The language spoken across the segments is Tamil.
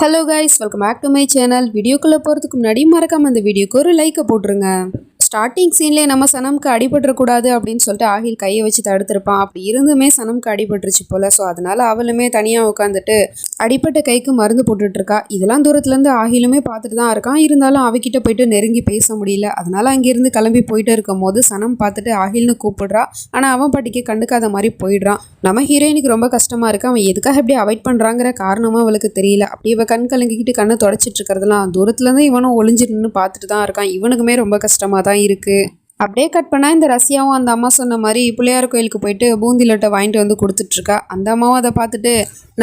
Hello guys, welcome back to my channel. வீடியோக்குள்ளே போகிறதுக்கு முன்னாடி மறக்காம இந்த வீடியோக்கு ஒரு லைக்கை போட்டுருங்க. ஸ்டார்டிங் சீன்லேயே நம்ம சனம்க்கு அடிபட்டுறக்கூடாது அப்படின்னு சொல்லிட்டு ஆகில் கையை வச்சு தடுத்திருப்பான். அப்படி இருந்துமே சனம்க்கு அடிபட்டுருச்சு போல். ஸோ அதனால் அவளுமே தனியாக உட்காந்துட்டு அடிப்பட்ட கைக்கு மருந்து போட்டுட்ருக்கா. இதெல்லாம் தூரத்துலேருந்து ஆகிலுமே பார்த்துட்டு தான் இருக்கான். இருந்தாலும் அவகிட்ட போயிட்டு நெருங்கி பேச முடியல. அதனால் அங்கேருந்து கிளம்பி போயிட்டு இருக்கும் போது சனம் பார்த்துட்டு ஆகில்னு கூப்பிடுறா. ஆனால் அவன் பாட்டிக்கு கண்டுக்காத மாதிரி போயிடுறான். நம்ம ஹீரோயினுக்கு ரொம்ப கஷ்டமாக இருக்கு. அவன் எதுக்காக இப்படி அவாய்ட் பண்ணுறாங்கிற காரணமும் அவளுக்கு தெரியல. அப்படி இவ கண் கலங்கிக்கிட்டு கண்ணை தொடச்சிட்டு இருக்கிறதுலாம் தூரத்துலேருந்து இவனும் ஒளிஞ்சிட்டு பார்த்துட்டு தான் இருக்கான். இவனுக்குமே ரொம்ப கஷ்டமாக தான் இருக்கு. அப்படியே கட் பண்ணால் இந்த ரஷ்யாவும் அந்த அம்மா சொன்ன மாதிரி பிள்ளையார் கோயிலுக்கு போயிட்டு பூந்தி லட்டை வாங்கிட்டு வந்து கொடுத்துட்ருக்கா. அந்த அம்மாவும் அதை பார்த்துட்டு,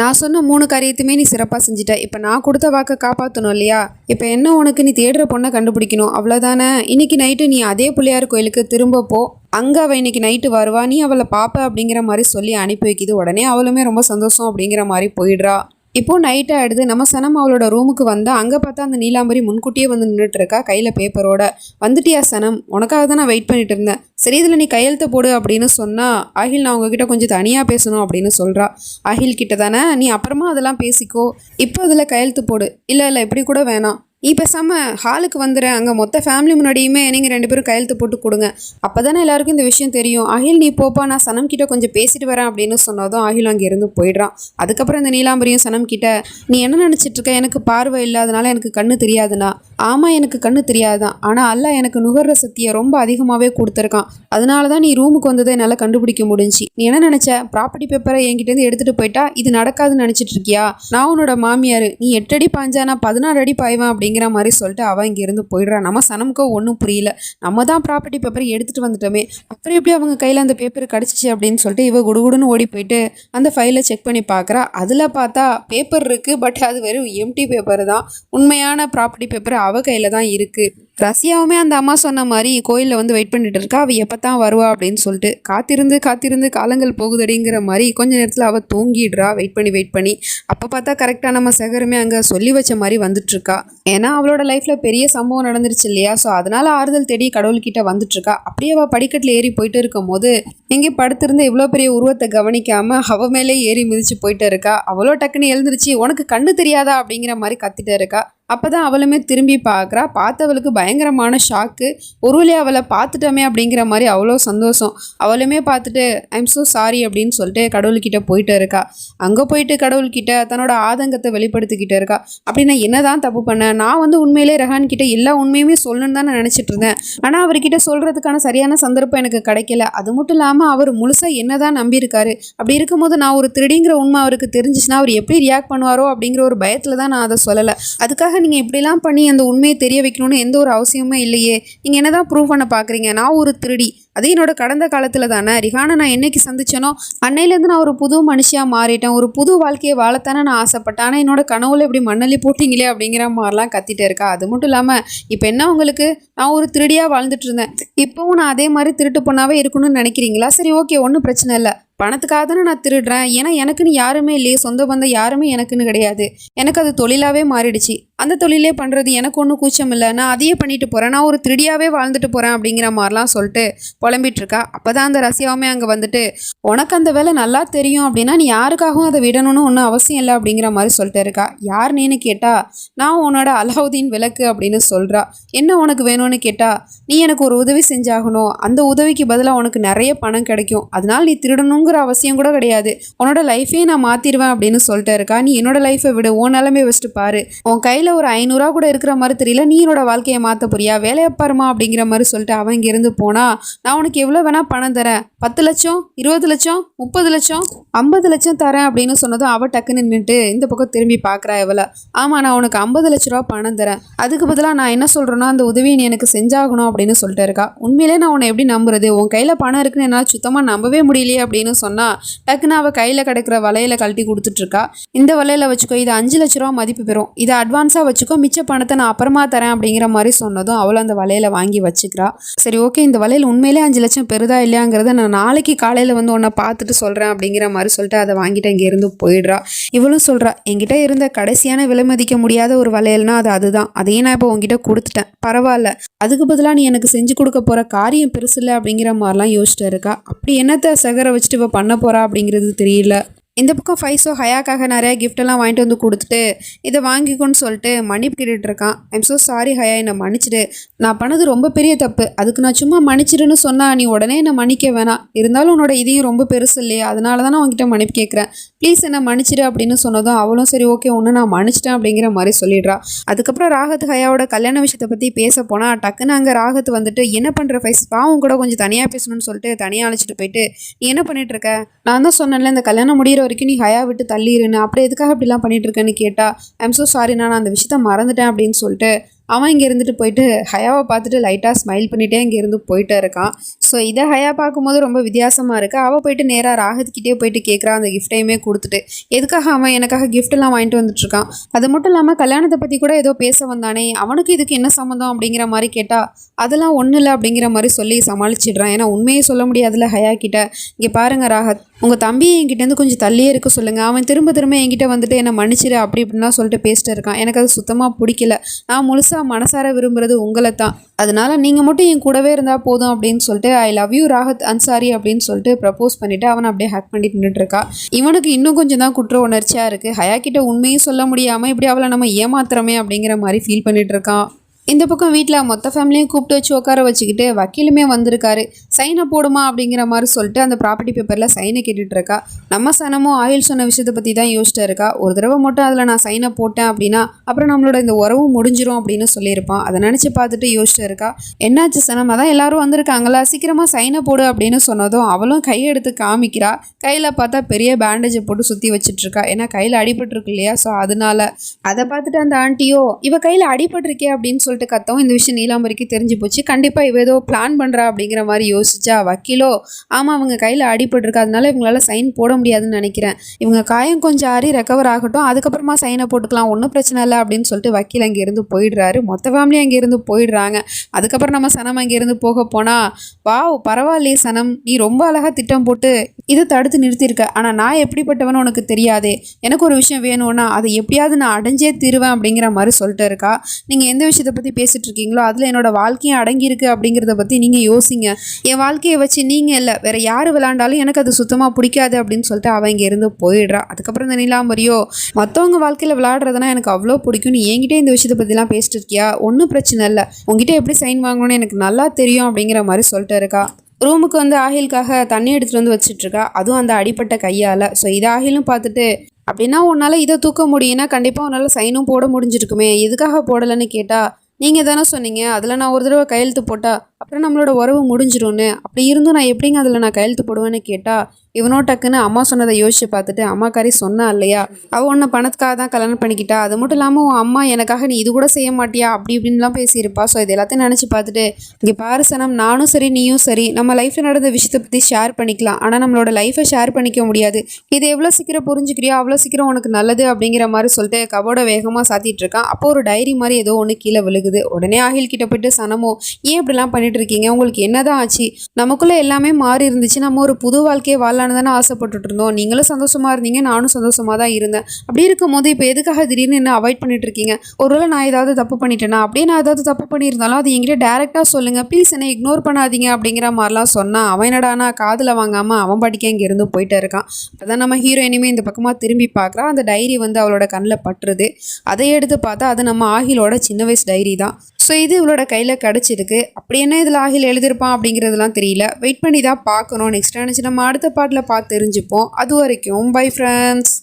நான் சொன்ன 3 காரியத்தையுமே நீ சிறப்பாக செஞ்சுட்ட. இப்போ நான் கொடுத்த வாக்கை காப்பாற்றணும் இல்லையா? இப்போ என்ன உனக்கு, நீ தேடுற பொண்ணை கண்டுபிடிக்கணும், அவ்வளோதானே. இன்னைக்கு நைட்டு நீ அதே பிள்ளையார் கோயிலுக்கு திரும்ப போ. அங்கே அவள் இன்னைக்கு நைட்டு வருவா, நீ அவளை பார்ப்ப அப்படிங்கிற மாதிரி சொல்லி அனுப்பி வைக்கிது. உடனே அவளுமே ரொம்ப சந்தோஷம் அப்படிங்கிற மாதிரி போயிடுறா. இப்போது நைட் ஆகிடுது. நம்ம சனம் அவளோட ரூமுக்கு வந்தால் அங்கே பார்த்தா அந்த நீலாம்பரி முன்கூட்டியே வந்து நின்றுட்டு இருக்கா கையில் பேப்பரோட. வந்துட்டியா சனம்? உனக்காக தான் நான் வெயிட் பண்ணிட்டு இருந்தேன். சரி, இதில் நீ கையெழுத்து போடு அப்படின்னு சொன்னால், ஆகில் நான் உங்ககிட்ட கொஞ்சம் தனியாக பேசணும் அப்படின்னு சொல்கிறா. ஆகில் கிட்ட தானே, நீ அப்புறமா அதெல்லாம் பேசிக்கோ, இப்போ அதில் கையெழுத்து போடு. இல்லை இப்படி கூட வேணாம், நீ பேசாமல் ஹாலுக்கு வந்துடுறேன், அங்கே மொத்த ஃபேமிலி முன்னாடியுமே நீங்கள் 2 பேரும் கையெழுத்து போட்டு கொடுங்க. அப்போ தானே எல்லாருக்கும் இந்த விஷயம் தெரியும். ஆகில் நீ போப்பா, நான் சனம் கிட்ட கொஞ்சம் பேசிட்டு வரேன் அப்படின்னு சொன்னதும் ஆகில் அங்கே இருந்து போயிடுறான். அதுக்கப்புறம் இந்த நீலாம்பரியும் சனம் கிட்ட, நீ என்ன நினச்சிட்டு இருக்க? எனக்கு பார்வை இல்லாதனால எனக்கு கண்ணு தெரியாதுண்ணா. ஆமாம், எனக்கு கண்ணு தெரியாதுதான். ஆனால் அல்ல எனக்கு நுகர்ற சக்தியை ரொம்ப அதிகமாகவே கொடுத்துருக்கான். அதனால தான் நீ ரூமுக்கு வந்ததை என்னால் கண்டுபிடிக்க முடிஞ்சு. நீ என்ன நினச்ச? ப்ராப்பர்ட்டி பேப்பரை என்கிட்டேருந்து எடுத்துகிட்டு போயிட்டா இது நடக்காதுன்னு நினச்சிட்டு இருக்கியா? நான் உன்னோட மாமியார். நீ 8 அடி பாஞ்சா நான் 16 அடி பாய்வேன் அப்படிங்கிற மாதிரி சொல்லிட்டு அவன் இங்கேருந்து போயிடுறான். நம்ம சனமுக்கோ ஒன்றும் புரியல. நம்ம தான் ப்ராப்பர்ட்டி பேப்பரை எடுத்துகிட்டு வந்துட்டோமே, அப்புறம் எப்படி அவங்க கையில் அந்த பேப்பர் கிடச்சிச்சு அப்படின்னு சொல்லிட்டு இவ குடுகுடுன்னு ஓடி போயிட்டு அந்த ஃபைலை செக் பண்ணி பார்க்குறா. அதில் பார்த்தா பேப்பர் இருக்குது, பட் அது வெறும் எம்டி பேப்பர் தான். உண்மையான ப்ராப்பர்ட்டி பேப்பர் அவ கையில் தான் இருக்குது. ரஷ்யாவுமே அந்த அம்மா சொன்ன மாதிரி கோயிலில் வந்து வெயிட் பண்ணிட்டு இருக்கா. அவள் எப்போ தான் வருவா அப்படின்னு சொல்லிட்டு காத்திருந்து காலங்கள் போகுதடிங்கிற மாதிரி கொஞ்ச நேரத்தில் அவள் தூங்கிடுறா. வெயிட் பண்ணி அப்போ பார்த்தா கரெக்டாக நம்ம சகருமே அங்கே சொல்லி வச்ச மாதிரி வந்துட்டுருக்கா. ஏன்னா அவளோட லைஃப்பில் பெரிய சம்பவம் நடந்துருச்சு இல்லையா? ஸோ அதனால் ஆறுதல் தேடி கடவுள்கிட்ட வந்துட்டுருக்கா. அப்படியே அவள் படிக்கட்டில் ஏறி போயிட்டு இருக்கும் போது எங்கே படுத்திருந்து இவ்வளோ பெரிய உருவத்தை கவனிக்காமல் அவள் மேலே ஏறி மிதிச்சு போயிட்டு இருக்கா. அவ்வளோ டக்குன்னு எழுந்திருச்சு, உனக்கு கண்ணு தெரியாதா அப்படிங்கிற மாதிரி கத்திட்டு இருக்கா. அப்போ தான் அவளுமே திரும்பி பார்க்குறா. பார்த்தவளுக்கு பயங்கரமான ஷாக்கு. ஒருவேளை அவளை பார்த்துட்டோமே அப்படிங்கிற மாதிரி அவ்வளோ சந்தோஷம். அவளுமே பார்த்துட்டு ஐம் ஸோ சாரி அப்படின்னு சொல்லிட்டு கடவுள்கிட்ட போயிட்டு இருக்கா. அங்கே போயிட்டு கடவுள்கிட்ட தன்னோட ஆதங்கத்தை வெளிப்படுத்திக்கிட்டு இருக்கா. அப்படி நான் என்ன தான் தப்பு பண்ணேன்? நான் வந்து உண்மையிலே ரெஹான் கிட்ட எல்லா உண்மையுமே சொல்லணும்னு தான் நான் நினச்சிட்டு இருந்தேன். ஆனால் அவர்கிட்ட சொல்கிறதுக்கான சரியான சந்தர்ப்பம் எனக்கு கிடைக்கல. அது மட்டும் இல்லாமல் அவர் முழுசாக என்ன தான் நம்பியிருக்காரு. அப்படி இருக்கும்போது நான் ஒரு திருடிங்கிற உண்மை அவருக்கு தெரிஞ்சிச்சுன்னா அவர் எப்படி ரியாக்ட் பண்ணுவாரோ அப்படிங்கிற ஒரு பயத்தில் தான் நான் அதை சொல்லலை. அதுக்காக நீங்கள் இப்படிலாம் பண்ணி அந்த உண்மையை தெரிய வைக்கணும்னு எந்த ஒரு அவசியமே இல்லையே. நீங்கள் என்ன தான் ப்ரூவ் பண்ண பார்க்குறீங்க? நான் ஒரு திருடி, அது என்னோட கடந்த காலத்தில் தானே. ரிஹானை நான் என்னைக்கு சந்திச்சேனோ அன்னையிலேருந்து நான் ஒரு புது மனுஷியாக மாறிட்டேன். ஒரு புது வாழ்க்கையை வாழத்தானே நான் ஆசைப்பட்டேன். ஆனால் என்னோட கனவுல இப்படி மண்ணள்ளி போட்டிங்களே அப்படிங்கிற மாதிரிலாம் கத்திட்டு இருக்கா. அது மட்டும் இல்லாமல் இப்போ என்ன உங்களுக்கு, நான் ஒரு திருடியாக வாழ்ந்துட்டு இருந்தேன், இப்போவும் நான் அதே மாதிரி திருட்டு பொண்ணாவே இருக்கணும்னு நினைக்கிறீங்களா? சரி, ஓகே, ஒன்றும் பிரச்சனை இல்லை. பணத்துக்காக தானே நான் திருடுறேன். ஏன்னா எனக்குன்னு யாருமே இல்லையே, சொந்த பந்தம் யாருமே எனக்குன்னு கிடையாது. எனக்கு அது தொழிலாகவே மாறிடுச்சு. அந்த தொழிலே பண்ணுறது எனக்கு ஒன்றும் கூச்சம் இல்லை. நான் அதையே பண்ணிட்டு போகிறேன். நான் ஒரு திருடியாகவே வாழ்ந்துட்டு போகிறேன் அப்படிங்கிற மாதிரிலாம் சொல்லிட்டு புலம்பிட்டு இருக்கா. அப்போ தான் அந்த ரஷ்யாவுமே அங்கே வந்துட்டு, உனக்கு அந்த வேலை நல்லா தெரியும் அப்படின்னா நீ யாருக்காகவும் அதை விடணும்னு ஒன்றும் அவசியம் இல்லை அப்படிங்கிற மாதிரி சொல்லிட்டு இருக்கா. யார் நீன்னு கேட்டால், நான் உன்னோட அலாவுதீன் விளக்கு அப்படின்னு சொல்கிறா. என்ன உனக்கு வேணும்னு கேட்டால், நீ எனக்கு ஒரு உதவி செஞ்சாகணும், அந்த உதவிக்கு பதிலாக உனக்கு நிறைய பணம் கிடைக்கும், அதனால நீ திருடணுங்கிற அவசியம் கூட கிடையாது, உன்னோட லைஃபையே நான் மாற்றிடுவேன் அப்படின்னு சொல்லிட்டு இருக்கா. நீ என்னோட லைஃபை விடு, உன் நிலைமையை வச்சுட்டு பாரு, உன் கையில் ஒரு 500 கூட இருக்கிற மாதிரி தெரியல, நீ என்னோட வாழ்க்கையை மாற்ற போறியா, வேலையை பாருமா அப்படிங்கிற மாதிரி சொல்லிட்டு அவன் இங்கேருந்து போனா, நான் உனக்கு எவ்வளோ வேணால் பணம் தரேன், 10 லட்சம், 20 லட்சம், 30 லட்சம், 50 லட்சம் தரேன் அப்படின்னு சொன்னதும் அவள் டக்குன்னு நின்றுட்டு இந்த பக்கம் திரும்பி பார்க்குறா. எவ்வளோ? ஆமாம், நான் உனக்கு 50 லட்ச ரூபா பணம் தரேன், அதுக்கு பதிலாக நான் என்ன சொல்கிறேன்னா அந்த உதவியை நீ எனக்கு செஞ்சாகணும் அப்படின்னு சொல்லிட்டு இருக்கா. உண்மையிலே நான் உன்னை எப்படி நம்புறது? உன் கையில் பணம் இருக்குன்னு என்னால் சுத்தமாக நம்பவே முடியலையே அப்படின்னு சொன்னால், டக்குன்னு அவள் கையில் கிடைக்கிற வலையில கழட்டி கொடுத்துட்ருக்கா. இந்த வலையில வச்சுக்கோ, இது 5 லட்ச ரூபா மதிப்பு பெறும், இதை அட்வான்ஸாக வச்சுக்கோ, மிச்ச பணத்தை நான் அப்புறமா தரேன் அப்படிங்கிற மாதிரி சொன்னதும் அவள் அந்த வலையில வாங்கி வச்சுக்கிறா. சரி, ஓகே, இந்த வலையில் உண்மையிலே 5 லட்சம் பெறுதா இல்லையாங்கிறத நான் நாளைக்கு காலையில் வந்து உன்னை பார்த்துட்டு சொல்கிறேன் அப்படிங்கிற மாதிரி சொல்லிட்டு அதை வாங்கிட்டு இங்கேருந்து போயிடுறா. இவளும் சொல்கிறா, என்கிட்ட இருந்த கடைசியான விலை மதிக்க முடியாத ஒரு வளையல்னா அதுதான், அதையும் நான் இப்போ உங்ககிட்ட கொடுத்துட்டேன், பரவாயில்ல, அதுக்கு பதிலாக நீ எனக்கு செஞ்சு கொடுக்க போகிற காரியம் பெருசு இல்லை அப்படிங்கிற மாதிரிலாம் யோசிச்சுட்டு இருக்கா. அப்படி என்னத்தை சகரை வச்சுட்டு இவ பண்ண போகிறா அப்படிங்கிறது தெரியல. இந்த பக்கம் ஃபைஸோ ஹயாக்காக நிறையா கிஃப்டெல்லாம் வாங்கிட்டு வந்து கொடுத்துட்டு இதை வாங்கிக்கோன்னு சொல்லிட்டு மன்னிப்பு கேட்டுட்டு இருக்கான். ஐம் ஸோ சாரி ஹயா, என்னை மன்னிச்சிடு. நான் பண்ணது ரொம்ப பெரிய தப்பு. அதுக்கு நான் சும்மா மன்னிச்சிடுன்னு சொன்னா நீ உடனே என்னை மன்னிக்க வேணாம். இருந்தாலும் உன்னோட இதையும் ரொம்ப பெருசு இல்லையா, அதனால தான் நான் உங்ககிட்ட மன்னிப்பு கேட்குறேன். ப்ளீஸ் என்னை மன்னிச்சிடு அப்படின்னு சொன்னதும் அவளும் சரி ஓகே ஒன்று நான் மன்னிச்சிட்டேன் அப்படிங்கிற மாதிரி சொல்லிடுறா. அதுக்கப்புறம் ராகத் ஹயாவோட கல்யாண விஷயத்தை பற்றி பேச போனால் டக்குன்னு அங்கே ராகத் வந்துட்டு என்ன பண்ணுற ஃபைஸ், பாவம் கூட கொஞ்சம் தனியாக பேசணும்னு சொல்லிட்டு தனியாக அழைச்சிட்டு போயிட்டு நீ என்ன பண்ணிட்டு இருக்க, நான் தான் சொன்னேன்ல இந்த கல்யாணம் முடிகிற வரைக்கும் நீ ஹயா விட்டு தள்ளிடுன்னு, அப்புறம் எதுக்காக இப்படிலாம் பண்ணிட்டு இருக்கேன்னு கேட்டா ஐம் ஸோ சாரி நான் அந்த விஷயத்த மறந்துட்டேன் அப்படின்னு சொல்லிட்டு அவன் இங்கே இருந்துட்டு போயிட்டு ஹயாவை பார்த்துட்டு லைட்டாக ஸ்மைல் பண்ணிகிட்டே இங்கேருந்து போயிட்டே இருக்கான். ஸோ இதை ஹயா பார்க்கும்போது ரொம்ப வித்தியாசமாக இருக்குது. அவள் போயிட்டு நேராக ராகத்கிட்டே போயிட்டு கேட்குறா அந்த கிஃப்டையுமே கொடுத்துட்டு, எதுக்காக அவன் எனக்காக கிஃப்டெல்லாம் வாங்கிட்டு வந்துட்டுருக்கான், அது மட்டும் இல்லாமல் கல்யாணத்தை பற்றி கூட ஏதோ பேச வந்தானே, அவனுக்கு இதுக்கு என்ன சம்மந்தம் அப்படிங்கிற மாதிரி கேட்டால் அதெல்லாம் ஒன்றும் இல்லை அப்படிங்கிற மாதிரி சொல்லி சமாளிச்சிடுறான். ஏன்னா உண்மையே சொல்ல முடியாதுல்ல ஹயா கிட்ட. இங்கே பாருங்கள் ராகத், உங்கள் தம்பி என்கிட்டேருந்து கொஞ்சம் தள்ளியே இருக்க சொல்லுங்கள், அவன் திரும்ப திரும்ப என்கிட்ட வந்துட்டு என்னை மன்னிச்சிடு அப்படி இப்படின்லாம் சொல்லிட்டு பேசிட்டு இருக்கான். எனக்கு அது சுத்தமாக பிடிக்கல. நான் முழுசாக மனசார விரும்புறது உங்களை தான், அதனால நீங்கள் மட்டும் என் கூடவே இருந்தால் போதும் அப்படின்னு சொல்லிட்டு ஐ லவ் யூ ராகத் அன்சாரி அப்படின்னு சொல்லிட்டு ப்ரப்போஸ் பண்ணிவிட்டு அவனை அப்படியே ஹேக் பண்ணிட்டு நின்றுட்டுருக்கா. இவனுக்கு இன்னும் கொஞ்சம் தான் குற்ற உணர்ச்சியாக இருக்குது. ஹயா கிட்ட உண்மையும் சொல்ல முடியாமல் இப்படி அவளை நம்ம ஏமாத்துறமே அப்படிங்கிற மாதிரி ஃபீல் பண்ணிட்டு இருக்கான். இந்த பக்கம் வீட்டில் மொத்த ஃபேமிலியும் கூப்பிட்டு வச்சு உட்கார வச்சுக்கிட்டு வக்கீலுமே வந்திருக்காரு. சைனை போடுமா அப்படிங்கிற மாதிரி சொல்லிட்டு அந்த ப்ராப்பர்ட்டி பேப்பரில் சைனை கேட்டுட்டு இருக்கா. நம்ம சனமும் ஆயில் சொன்ன விஷயத்தை பற்றி தான் யோசிச்சுட்டு இருக்கா. ஒரு தடவை மட்டும் அதில் நான் சைனை போட்டேன் அப்படின்னா அப்புறம் நம்மளோட இந்த உறவும் முடிஞ்சிரும் அப்படின்னு சொல்லியிருப்பான். அதை நினச்சி பார்த்துட்டு யோசிச்சுட்டு இருக்கா. என்னாச்சு சனம், அதான் எல்லாரும் வந்திருக்காங்களா, சீக்கிரமாக சைனை போடு அப்படின்னு சொன்னதும் அவளும் கையெடுத்து காமிக்கிறா. கையில் பார்த்தா பெரிய பேண்டேஜை போட்டு சுற்றி வச்சுட்ருக்கா. ஏன்னா கையில் அடிபட்டுருக்கு இல்லையா, ஸோ அதனால அதை பார்த்துட்டு அந்த ஆண்டியோ இவ கையில் அடிபட்டிருக்கே அப்படின்னு சொல்லிட்டு கத்தவும் இந்த விஷயம் நீலாம்பரிக்கு தெரிஞ்சு போச்சு. கண்டிப்பாக இவ ஏதோ பிளான் பண்ணுறா அப்படிங்கிற மாதிரி யோசிச்சா. வக்கீலோ ஆமாம் அவங்க கையில் அடிபட்டிருக்கு, அதனால இவங்களால சைன் போட முடியாதுன்னு நினைக்கிறேன், இவங்க காயம் கொஞ்சம் ஆறி ரெக்கவர் ஆகட்டும் அதுக்கப்புறமா சைனை போட்டுக்கலாம், ஒன்றும் பிரச்சனை இல்லை அப்படின்னு சொல்லிட்டு வக்கீல் அங்கேருந்து போயிடுறாரு. மொத்த ஃபேமிலி அங்கேருந்து போயிடுறாங்க. அதுக்கப்புறம் நம்ம சனம் அங்கேருந்து போக போனால் வாவ் பரவாயில்லையே சனம், நீ ரொம்ப அழகாக திட்டம் போட்டு இதை தடுத்து நிறுத்தியிருக்க. ஆனால் நான் எப்படிப்பட்டவனு உனக்கு தெரியாதே, எனக்கு ஒரு விஷயம் வேணும்னா அதை எப்படியாவது நான் அடைஞ்சே தீருவேன் அப்படிங்கிற மாதிரி சொல்லிட்டு இருக்கா. நீங்கள் எந்த விஷயத்தை பற்றி பேசிகிட்டு இருக்கீங்களோ அதில் என்னோட வாழ்க்கையும் அடங்கியிருக்கு அப்படிங்கிறத பற்றி நீங்கள் யோசிங்க. என் வாழ்க்கையை வச்சு நீங்கள் இல்லை வேறு யார் விளாண்டாலும் எனக்கு அது சுத்தமாக பிடிக்காது அப்படின்னு சொல்லிட்டு அவன் இங்கேருந்து போயிடுறா. அதுக்கப்புறம் இந்த நீலாம்பரியோ மற்றவங்க வாழ்க்கையில் விளாடுறதுனா எனக்கு அவ்வளோ பிடிக்கும், நீ என்கிட்ட இந்த விஷயத்தை பற்றிலாம் பேசிட்டு இருக்கியா, ஒன்றும் பிரச்சனை இல்லை, உங்ககிட்ட எப்படி சைன் வாங்கணும்னு எனக்கு நல்லா தெரியும் அப்படிங்கிற மாதிரி சொல்லிட்டு இருக்கா. ரூமுக்கு வந்து ஆஹிலுக்காக தண்ணி எடுத்துகிட்டு வந்து வச்சுட்ருக்கா, அதுவும் அந்த அடிப்பட்ட கையால். ஸோ இது ஆஹிலும் பார்த்துட்டு அப்படின்னா உன்னால் இதை தூக்க முடியும்னா கண்டிப்பாக உன்னால் சைனும் போட முடிஞ்சிருக்குமே, எதுக்காக போடலைன்னு கேட்டால் நீங்கள் தானே சொன்னீங்க அதில் நான் ஒரு தடவை கையெழுத்து போட்டால் அப்புறம் நம்மளோட உறவு முடிஞ்சிடும்னு, அப்படி இருந்தும் நான் எப்படிங்க அதில் நான் கையெழுத்து போடுவேன்னு கேட்டால் இவனோ டக்குன்னு அம்மா சொன்னதை யோசிச்சு பார்த்துட்டு அம்மாக்காரி சொன்னா இல்லையா, அவள் உன்னை பணத்துக்காக தான் கல்யாணம் பண்ணிக்கிட்டா, அது மட்டும் இல்லாமல் உன் அம்மா எனக்காக நீ இது கூட செய்ய மாட்டியா அப்படி இப்படின்லாம் பேசியிருப்பா. ஸோ இது எல்லாத்தையும் நினச்சி பார்த்துட்டு இங்கே பாரு சனம், நானும் சரி நீயும் சரி நம்ம லைஃப்பில் நடந்த விஷயத்தை பற்றி ஷேர் பண்ணிக்கலாம், ஆனால் நம்மளோட லைஃப்பை ஷேர் பண்ணிக்க முடியாது, இது எவ்வளோ சீக்கிரம் புரிஞ்சுக்கிறியோ அவ்வளோ சீக்கிரம் உனக்கு நல்லது அப்படிங்கிற மாதிரி சொல்லிட்டு கபோட வேகமாக சாத்திட்டு இருக்கான். அப்போ ஒரு டைரி மாதிரி ஏதோ ஒன்று கீழே விழுகுது. உடனே ஆஹில் கிட்ட போயிட்டு சனமோ ஏன் இப்படிலாம் பண்ணிட்டு இருக்கீங்க, உங்களுக்கு என்னதான் ஆச்சு, நமக்குள்ளே எல்லாமே மாறி இருந்துச்சு, நம்ம ஒரு புது வாழ்க்கையை வாழ தானே ஆசைப்பட்டுட்டு இருந்தோம், நீங்களும் சந்தோஷமா இருந்தீங்க நானும் சந்தோஷமா தான் இருந்தேன், அப்படி இருக்கும்போது இப்போ எதுக்காக திடீர்னு என்ன அவாய்ட் பண்ணிட்டு இருக்கீங்க, ஒருவேளை நான் ஏதாவது தப்பு பண்ணிட்டேன்னா, அப்படியே நான் ஏதாவது தப்பு பண்ணியிருந்தாலும் அது என்கிட்ட டேரெக்டாக சொல்லுங்க ப்ளீஸ், என்னை இக்னோர் பண்ணாதீங்க அப்படிங்கிற மாதிரிலாம் சொன்னான். அவன் என்னடானா காதில் வாங்காமல் அவன் படிக்க இங்கேருந்து போயிட்டே இருக்கான். அதான் நம்ம ஹீரோயினுமே இந்த பக்கமாக திரும்பி பார்க்குறா. அந்த டைரி வந்து அவளோட கண்ணில் பட்டுருது. அதை எடுத்து பார்த்தா அது நம்ம ஆகிலோட சின்ன வயசு டைரி தான். ஸோ இது இவளோட கையில் கிடச்சிருக்கு. அப்படி என்ன இதில் ஆகில் எழுதியிருப்பான் அப்படிங்கிறதுலாம் தெரியல, வெயிட் பண்ணி தான் பார்க்கணும். நெக்ஸ்ட் நினச்சி நம்ம அடுத்த பாட்டில் பார்த்து தெரிஞ்சுப்போம். அது வரைக்கும் பை ஃப்ரெண்ட்ஸ்.